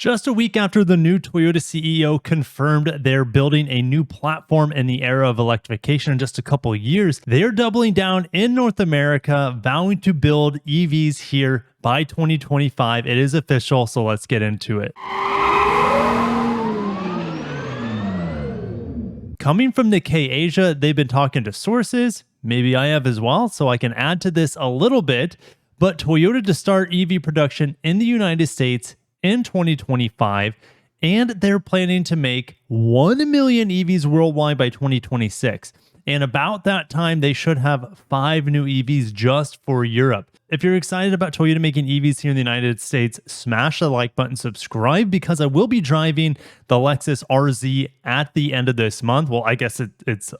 Just a week after the new Toyota CEO confirmed they're building a new platform in the era of electrification in just a couple of years, they're doubling down in North America, vowing to build EVs here by 2025. It is official, so let's get into it. Coming from Nikkei Asia, they've been talking to sources. Maybe I have as well, so I can add to this a little bit. But Toyota to start EV production in the United States in 2025, and they're planning to make 1 million EVs worldwide by 2026. And about that time, they should have 5 new EVs just for Europe. If you're excited about Toyota making EVs here in the United States, smash the like button, subscribe, because I will be driving the Lexus RZ at the end of this month. Well, I guess it's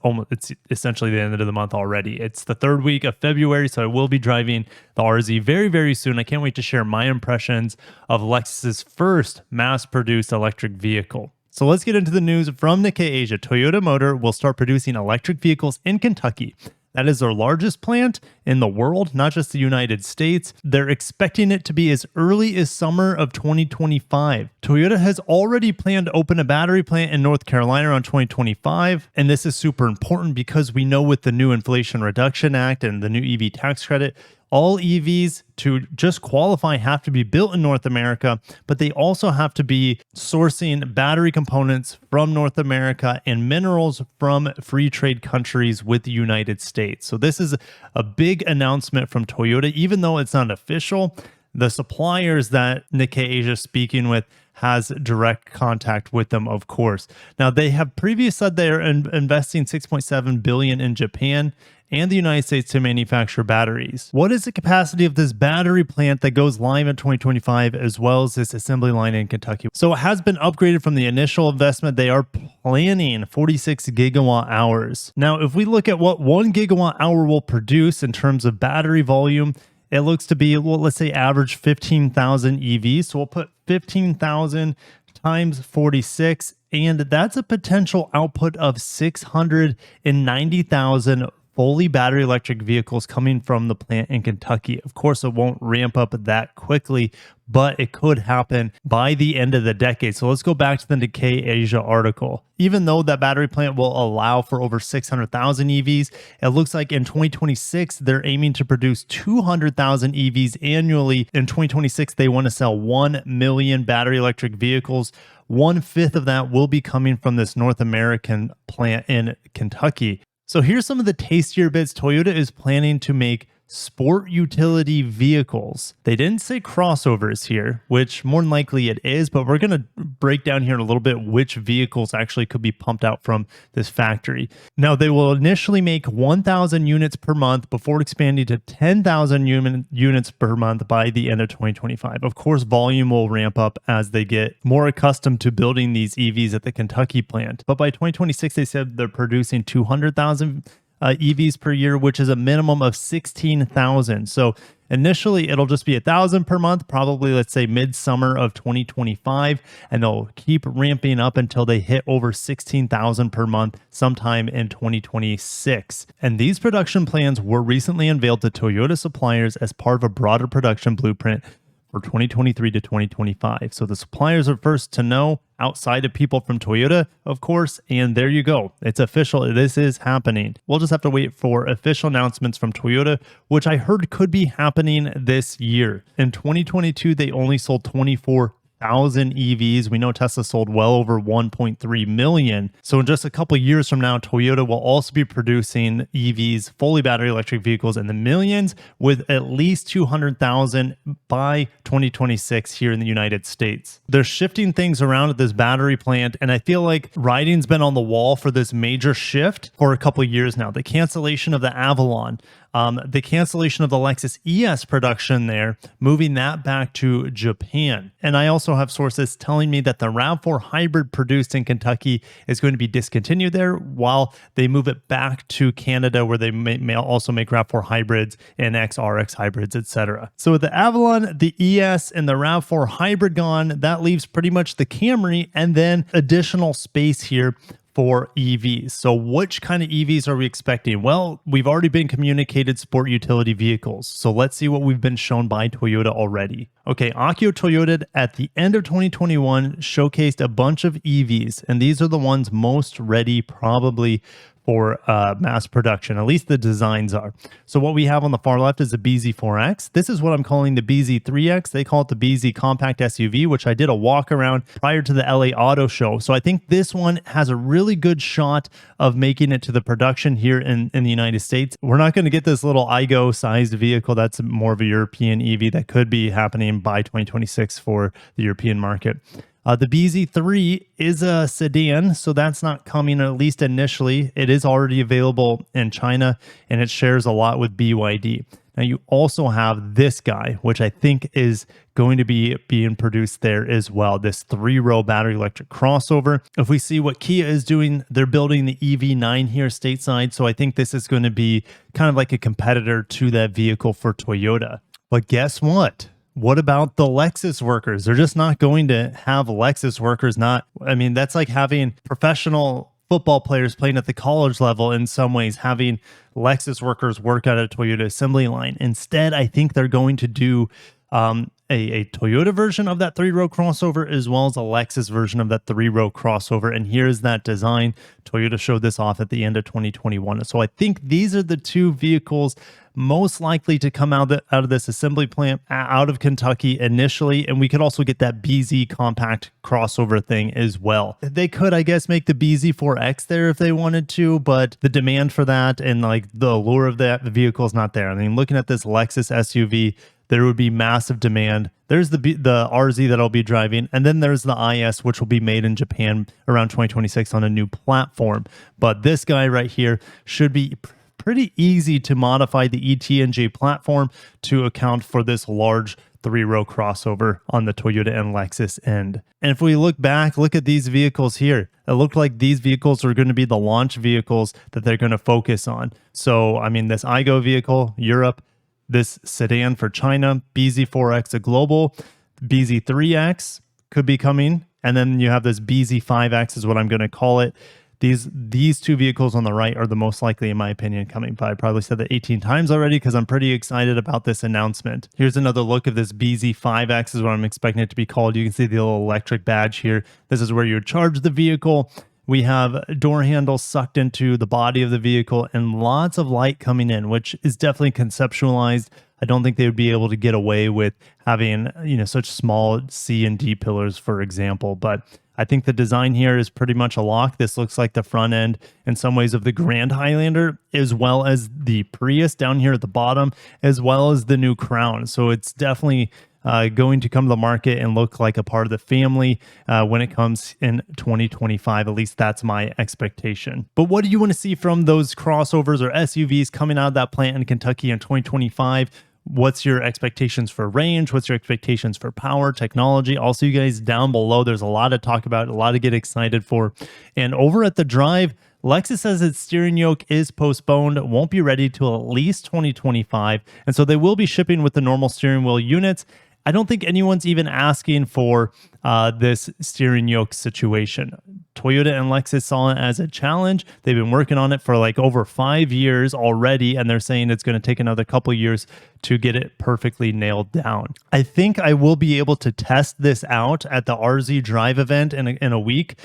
essentially the end of the month already. It's the third week of February, so I will be driving the RZ very, very soon. I can't wait to share my impressions of Lexus's first mass-produced electric vehicle. So let's get into the news from Nikkei Asia. Toyota Motor will start producing electric vehicles in Kentucky. That is their largest plant in the world, not just the United States. They're expecting it to be as early as summer of 2025. Toyota has already planned to open a battery plant in North Carolina around 2025. And this is super important because we know with the new Inflation Reduction Act and the new EV tax credit, all EVs to just qualify have to be built in North America, but they also have to be sourcing battery components from North America and minerals from free trade countries with the United States. So this is a big announcement from Toyota, even though it's not official. The suppliers that Nikkei Asia is speaking with has direct contact with them, of course. Now, they have previously said they're investing $6.7 billion in Japan and the United States to manufacture batteries. What is the capacity of this battery plant that goes live in 2025, as well as this assembly line in Kentucky? So it has been upgraded from the initial investment. They are planning 46 gigawatt hours. Now, if we look at what 1 gigawatt hour will produce in terms of battery volume, it looks to be, well, let's say average 15,000 EVs. So we'll put 15,000 times 46, and that's a potential output of 690,000 fully battery electric vehicles coming from the plant in Kentucky. Of course, it won't ramp up that quickly, but it could happen by the end of the decade. So let's go back to the Nikkei Asia article. Even though that battery plant will allow for over 600,000 EVs, it looks like in 2026, they're aiming to produce 200,000 EVs annually. In 2026, they want to sell 1 million battery electric vehicles. 1/5 of that will be coming from this North American plant in Kentucky. So here's some of the tastier bits. Toyota is planning to make sport utility vehicles. They didn't say crossovers here, which more than likely it is, but we're going to break down here in a little bit which vehicles actually could be pumped out from this factory. Now, they will initially make 1,000 units per month before expanding to 10,000 units per month by the end of 2025. Of course, volume will ramp up as they get more accustomed to building these EVs at the Kentucky plant. But by 2026, they said they're producing 200,000 EVs per year, which is a minimum of 16,000. So initially, it'll just be 1,000 per month, probably, let's say, midsummer of 2025, and they'll keep ramping up until they hit over 16,000 per month sometime in 2026. And these production plans were recently unveiled to Toyota suppliers as part of a broader production blueprint for 2023 to 2025. So the suppliers are first to know outside of people from Toyota, of course, and there you go. It's official. This is happening. We'll just have to wait for official announcements from Toyota, which I heard could be happening this year. In 2022, they only sold 24,000 EVs. We know Tesla sold well over 1.3 million. So in just a couple of years from now, Toyota will also be producing EVs, fully battery electric vehicles in the millions, with at least 200,000 by 2026 here in the United States. They're shifting things around at this battery plant, and I feel like writing's been on the wall for this major shift for a couple of years now. The cancellation of the Avalon, the cancellation of the Lexus ES production there, moving that back to Japan. And I also have sources telling me that the RAV4 hybrid produced in Kentucky is going to be discontinued there while they move it back to Canada, where they may also make RAV4 hybrids, NX, RX hybrids, etc. So with the Avalon, the ES, and the RAV4 hybrid gone, that leaves pretty much the Camry and then additional space here for EVs. So which kind of EVs are we expecting? Well, we've already been communicated sport utility vehicles. So let's see what we've been shown by Toyota already. Okay, Akio Toyota at the end of 2021 showcased a bunch of EVs, and these are the ones most ready probably for mass production. At least the designs are. So what we have on the far left is the BZ4X. This is what I'm calling the BZ3X. They call it the BZ Compact SUV, which I did a walk around prior to the LA Auto Show. So I think this one has a really good shot of making it to the production here in the United States. We're not going to get this little IGO sized vehicle. That's more of a European EV that could be happening by 2026 for the European market. The BZ3 is a sedan, so that's not coming, at least initially. It is already available in China, and it shares a lot with BYD. Now, you also have this guy, which I think is going to be being produced there as well, this 3-row battery electric crossover. If we see what Kia is doing, they're building the EV9 here stateside, so I think this is going to be kind of like a competitor to that vehicle for Toyota. But guess what? What about the Lexus workers? They're just not going to have Lexus workers that's like having professional football players playing at the college level in some ways, having Lexus workers work at a Toyota assembly line. Instead, I think they're going to do a Toyota version of that 3-row crossover as well as a Lexus version of that 3-row crossover. And here's that design. Toyota showed this off at the end of 2021. So I think these are the two vehicles most likely to come out of this assembly plant out of Kentucky initially. And we could also get that BZ compact crossover thing as well. They could, I guess, make the BZ4X there if they wanted to, but the demand for that and like the allure of that vehicle is not there. I mean, looking at this Lexus SUV, there would be massive demand. There's the RZ that I'll be driving, and then there's the IS, which will be made in Japan around 2026 on a new platform. But this guy right here should be pretty easy to modify the ETNG platform to account for this large 3-row crossover on the Toyota and Lexus end. And if we look back, look at these vehicles here. It looked like these vehicles are going to be the launch vehicles that they're going to focus on. So, I mean, this IGO vehicle, Europe, this sedan for China, BZ4X, a global, BZ3X could be coming. And then you have this BZ5X is what I'm going to call it. These two vehicles on the right are the most likely, in my opinion, coming. But I probably said that 18 times already because I'm pretty excited about this announcement. Here's another look of this BZ5X is what I'm expecting it to be called. You can see the little electric badge here. This is where you would charge the vehicle. We have door handles sucked into the body of the vehicle and lots of light coming in, which is definitely conceptualized. I don't think they would be able to get away with having, such small C and D pillars, for example. But I think the design here is pretty much a lock. This looks like the front end in some ways of the Grand Highlander, as well as the Prius down here at the bottom, as well as the new Crown. So it's definitely going to come to the market and look like a part of the family when it comes in 2025. At least that's my expectation. But what do you want to see from those crossovers or SUVs coming out of that plant in Kentucky in 2025? What's your expectations for range? What's your expectations for power, technology? Also, you guys down below, there's a lot to talk about, a lot to get excited for. And over at the Drive, Lexus says its steering yoke is postponed, won't be ready till at least 2025. And so they will be shipping with the normal steering wheel units. I don't think anyone's even asking for this steering yoke situation. Toyota and Lexus saw it as a challenge. They've been working on it for like over 5 years already, and they're saying it's going to take another couple years to get it perfectly nailed down. I think I will be able to test this out at the RZ Drive event in a week.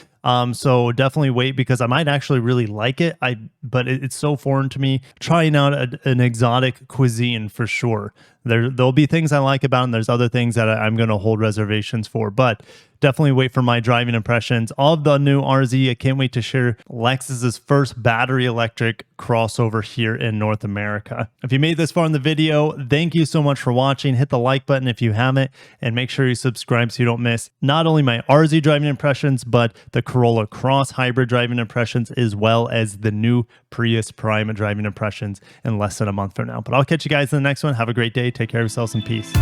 So definitely wait because I might actually really like it. But it's so foreign to me. Trying out an exotic cuisine for sure. There'll be things I like about it, and there's other things that I'm going to hold reservations for. But definitely wait for my driving impressions of the new RZ. I can't wait to share Lexus's first battery electric crossover here in North America. If you made this far in the video, thank you so much for watching. Hit the like button if you haven't, and make sure you subscribe so you don't miss not only my RZ driving impressions, but the Corolla Cross hybrid driving impressions, as well as the new Prius Prime driving impressions in less than a month from now. But I'll catch you guys in the next one. Have a great day. Take care of yourselves and peace.